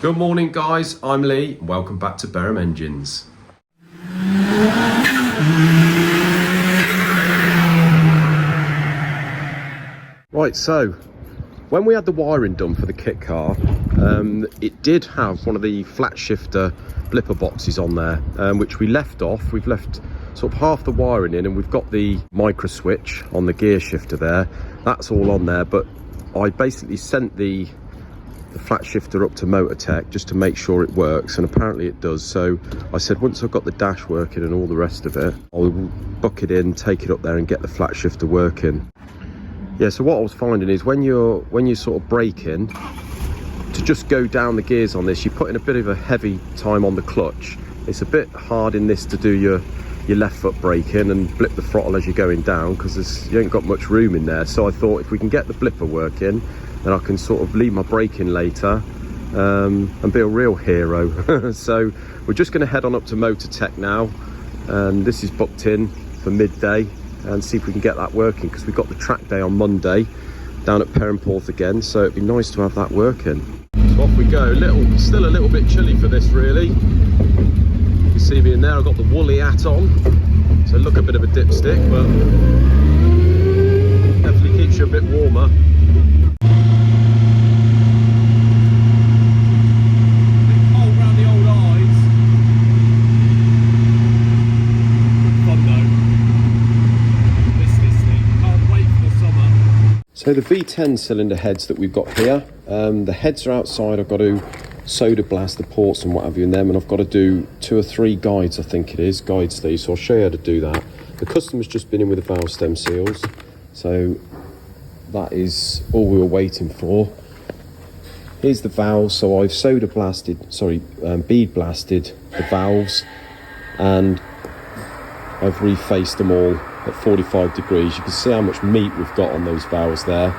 Good morning guys, I'm Lee and welcome back to Berham Engines. Right, so when we had the wiring done for the kit car, it did have one of the flat shifter blipper boxes on there, which we left off. We've left sort of half the wiring in, and we've got the micro switch on the gear shifter there. That's all on there, but I basically sent the flat shifter up to Motortech just to make sure it works, and apparently it does. So I said once I've got the dash working and all the rest of it, I'll book it in, take it up there and get the flat shifter working. Yeah, so what I was finding is when you're sort of braking, to just go down the gears on this, you put in a bit of a heavy time on the clutch. It's a bit hard in this to do your left foot braking and blip the throttle as you're going down, because you ain't got much room in there. So I thought if we can get the blipper working, then I can sort of leave my braking later and be a real hero. So we're just going to head on up to Motortech now, and this is booked in for midday, and see if we can get that working, because we've got the track day on Monday down at Perranporth again, so it'd be nice to have that working. So off we go. Still a little bit chilly for this really. You can see me in there, I've got the woolly hat on, so look a bit of a dipstick, but definitely keeps you a bit warmer. So the V10 cylinder heads that we've got here, the heads are outside. I've got to solder blast the ports and what have you in them, and I've got to do 2 or 3 guides, I think it is, guides these, so I'll show you how to do that. The customer's just been in with the valve stem seals, so that is all we were waiting for. Here's the valves, so I've bead blasted the valves, and I've refaced them all at 45 degrees. You can see how much meat we've got on those valves there.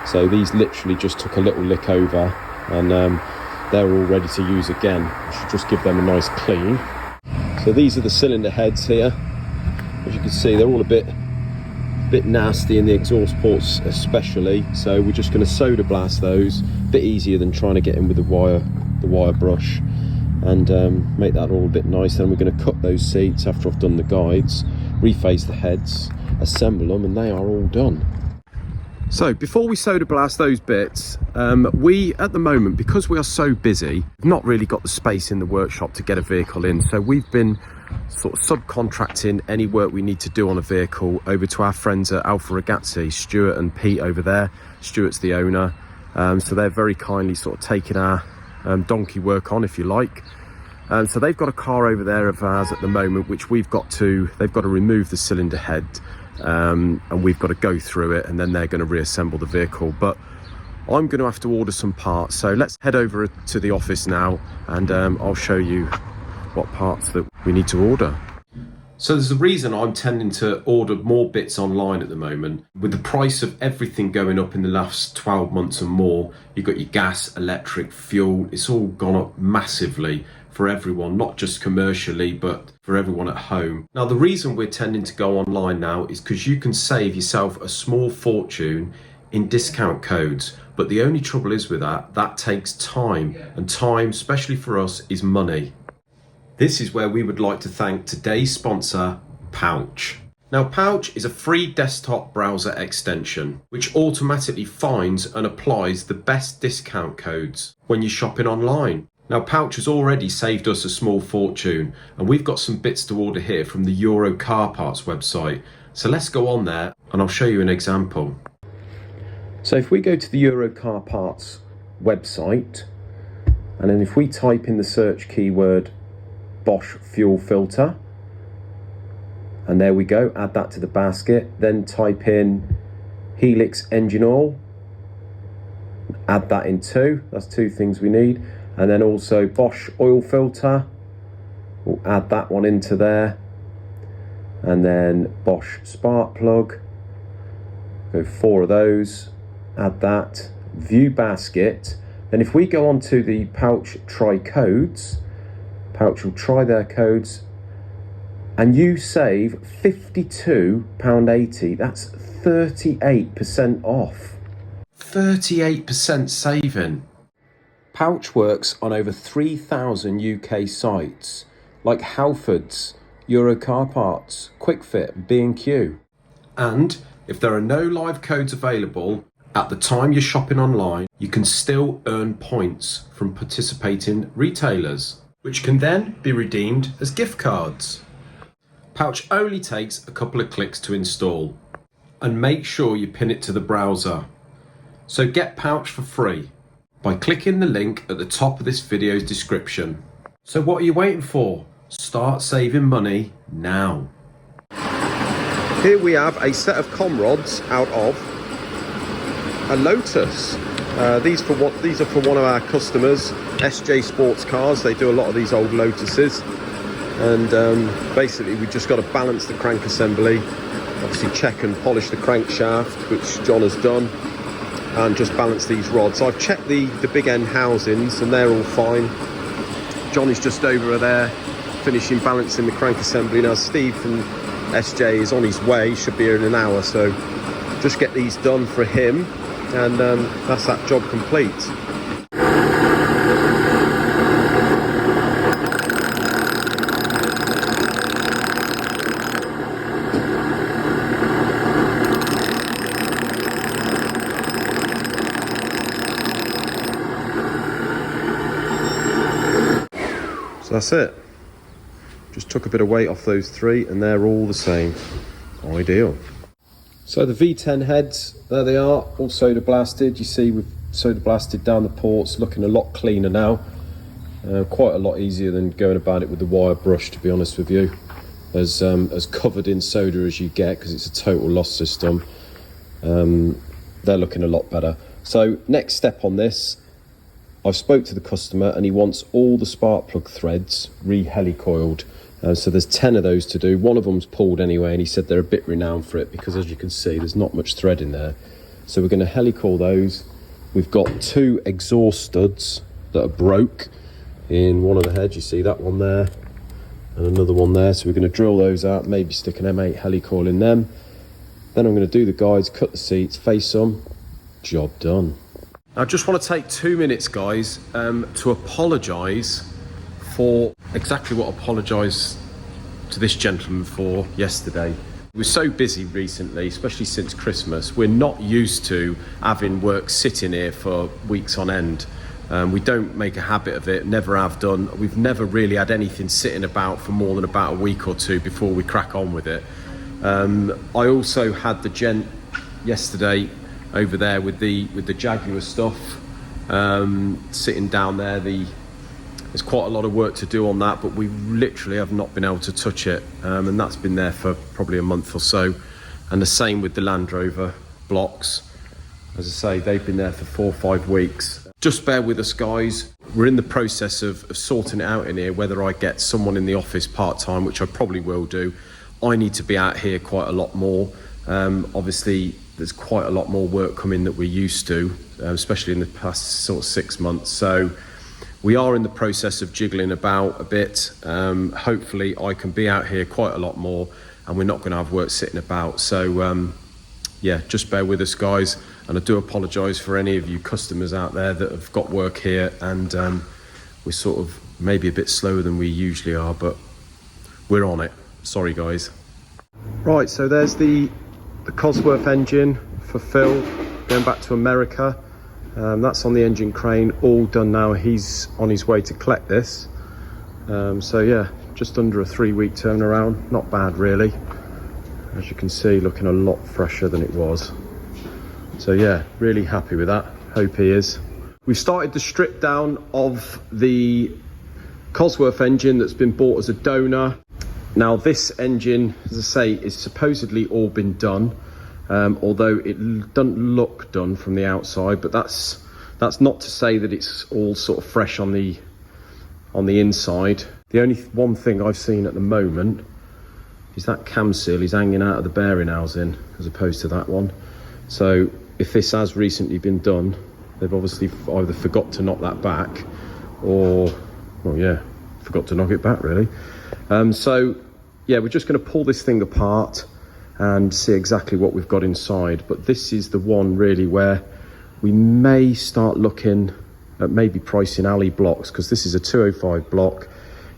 So these literally just took a little lick over, and they're all ready to use again. I should just give them a nice clean. So these are the cylinder heads here. As you can see, they're all a bit nasty in the exhaust ports especially. So we're just going to solder blast those. A bit easier than trying to get in with the wire brush, and make that all a bit nice. Then we're going to cut those seats after I've done the guides, reface the heads, assemble them, and they are all done. So before we solder blast those bits, we at the moment, because we are so busy, we've not really got the space in the workshop to get a vehicle in, so we've been sort of subcontracting any work we need to do on a vehicle over to our friends at Alfa Ragazzi, Stuart and Pete over there. Stuart's the owner, so they're very kindly sort of taking our donkey work on, if you like. So they've got a car over there of ours at the moment, which they've got to remove the cylinder head, and we've got to go through it, and then they're going to reassemble the vehicle. But I'm going to have to order some parts, so let's head over to the office now, and I'll show you what parts that we need to order. So there's a reason I'm tending to order more bits online at the moment. With the price of everything going up in the last 12 months and more, you've got your gas, electric, fuel, it's all gone up massively for everyone, not just commercially, but for everyone at home. Now, the reason we're tending to go online now is because you can save yourself a small fortune in discount codes. But the only trouble is with that takes time, and time, especially for us, is money. This is where we would like to thank today's sponsor, Pouch. Now, Pouch is a free desktop browser extension which automatically finds and applies the best discount codes when you're shopping online. Now, Pouch has already saved us a small fortune, and we've got some bits to order here from the Euro Car Parts website. So let's go on there and I'll show you an example. So if we go to the Euro Car Parts website, and then if we type in the search keyword Bosch fuel filter, and there we go, add that to the basket, then type in Helix engine oil, add that in too, that's 2 things we need, and then also Bosch oil filter, we'll add that one into there, and then Bosch spark plug, go 4 of those, add that, view basket. Then if we go on to the Pouch try codes, Pouch will try their codes, and you save £52.80. That's 38% off. 38% saving. Pouch works on over 3,000 UK sites like Halfords, Euro Car Parts, QuickFit, B&Q. And if there are no live codes available at the time you're shopping online, you can still earn points from participating retailers, which can then be redeemed as gift cards. Pouch only takes a couple of clicks to install, and make sure you pin it to the browser. So get Pouch for free by clicking the link at the top of this video's description. So what are you waiting for? Start saving money now. Here we have a set of com rods out of a Lotus. These are for one of our customers, SJ Sports Cars. They do a lot of these old Lotuses, and basically we just got to balance the crank assembly, obviously check and polish the crankshaft, which John has done, and just balance these rods. So I've checked the big end housings and they're all fine. John is just over there finishing balancing the crank assembly. Now Steve from SJ is on his way, should be here in an hour, so just get these done for him, and that's that job complete. So that's it. Just took a bit of weight off those three and they're all the same. Ideal. So the V10 heads, there they are, all soda blasted. You see we've soda blasted down the ports, looking a lot cleaner now. Quite a lot easier than going about it with the wire brush, to be honest with you. As covered in soda as you get, because it's a total loss system. They're looking a lot better. So next step on this, I've spoke to the customer and he wants all the spark plug threads re-helicoiled. So there's 10 of those to do. One of them's pulled anyway, and he said they're a bit renowned for it because, as you can see, there's not much thread in there. So we're going to helicoil those. We've got 2 exhaust studs that are broke in one of the heads. You see that one there and another one there. So we're going to drill those out, maybe stick an M8 helicoil in them. Then I'm going to do the guides, cut the seats, face them. Job done. I just want to take 2 minutes, guys, to apologise for exactly what I apologised to this gentleman for yesterday. We're so busy recently, especially since Christmas. We're not used to having work sitting here for weeks on end. We don't make a habit of it, never have done. We've never really had anything sitting about for more than about a week or two before we crack on with it. I also had the gent yesterday over there with the Jaguar stuff, sitting down there. There's quite a lot of work to do on that, but we literally have not been able to touch it, and that's been there for probably a month or so. And the same with the Land Rover blocks. As I say, they've been there for 4 or 5 weeks. Just bear with us, guys. We're in the process of sorting it out in here, whether I get someone in the office part-time, which I probably will do. I need to be out here quite a lot more. Obviously, there's quite a lot more work coming that we're used to, especially in the past sort of 6 months. So we are in the process of jiggling about a bit. Hopefully I can be out here quite a lot more and we're not going to have work sitting about. So yeah, just bear with us, guys. And I do apologise for any of you customers out there that have got work here, and we're sort of maybe a bit slower than we usually are, but we're on it. Sorry, guys. Right, so there's the Cosworth engine for Phil going back to America. That's on the engine crane, all done now. He's on his way to collect this. So yeah, just under a 3-week turnaround. Not bad, really. As you can see, looking a lot fresher than it was. So yeah, really happy with that. Hope he is. We've started the strip down of the Cosworth engine that's been bought as a donor. Now this engine, as I say, is supposedly all been done. Although it doesn't look done from the outside, but that's not to say that it's all sort of fresh on the inside. The only one thing I've seen at the moment is that cam seal is hanging out of the bearing housing as opposed to that one. So if this has recently been done, they've obviously either forgot to knock that back or, well, yeah, forgot to knock it back, really. So yeah, we're just going to pull this thing apart and see exactly what we've got inside. But this is the one really where we may start looking at maybe pricing Ali blocks, because this is a 205 block.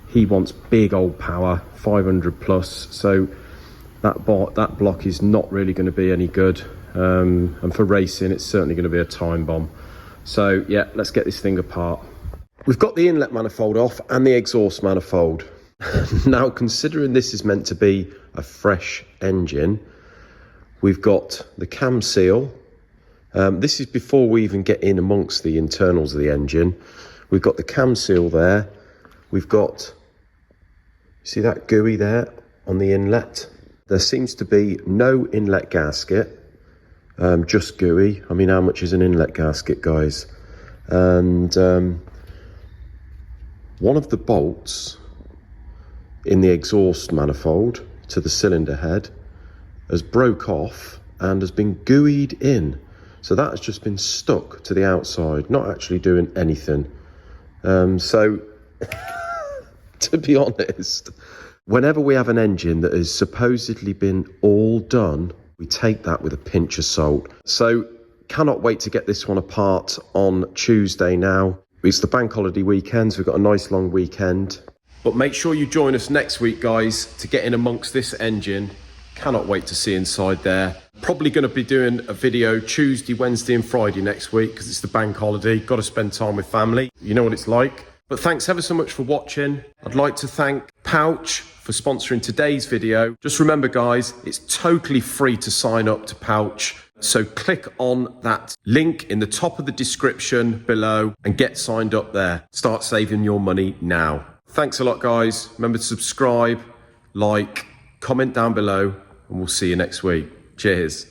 He wants big old power, 500 plus, so that block is not really going to be any good. And for racing, it's certainly going to be a time bomb. So yeah, let's get this thing apart. We've got the inlet manifold off and the exhaust manifold. Now, considering this is meant to be a fresh engine, we've got the cam seal. This is before we even get in amongst the internals of the engine. We've got the cam seal there. We've got, see that GUI there on the inlet? There seems to be no inlet gasket, just GUI. I mean, how much is an inlet gasket, guys? And one of the bolts in the exhaust manifold to the cylinder head has broke off and has been GUI'd in. So that has just been stuck to the outside, not actually doing anything. So, to be honest, whenever we have an engine that has supposedly been all done, we take that with a pinch of salt. So, cannot wait to get this one apart on Tuesday now. It's the bank holiday weekend, so we've got a nice long weekend. But make sure you join us next week, guys, to get in amongst this engine. Cannot wait to see inside there. Probably going to be doing a video Tuesday, Wednesday and Friday next week because it's the bank holiday. Got to spend time with family. You know what it's like. But thanks ever so much for watching. I'd like to thank Pouch for sponsoring today's video. Just remember, guys, it's totally free to sign up to Pouch. So click on that link in the top of the description below and get signed up there. Start saving your money now. Thanks a lot, guys. Remember to subscribe, like, comment down below, and we'll see you next week. Cheers.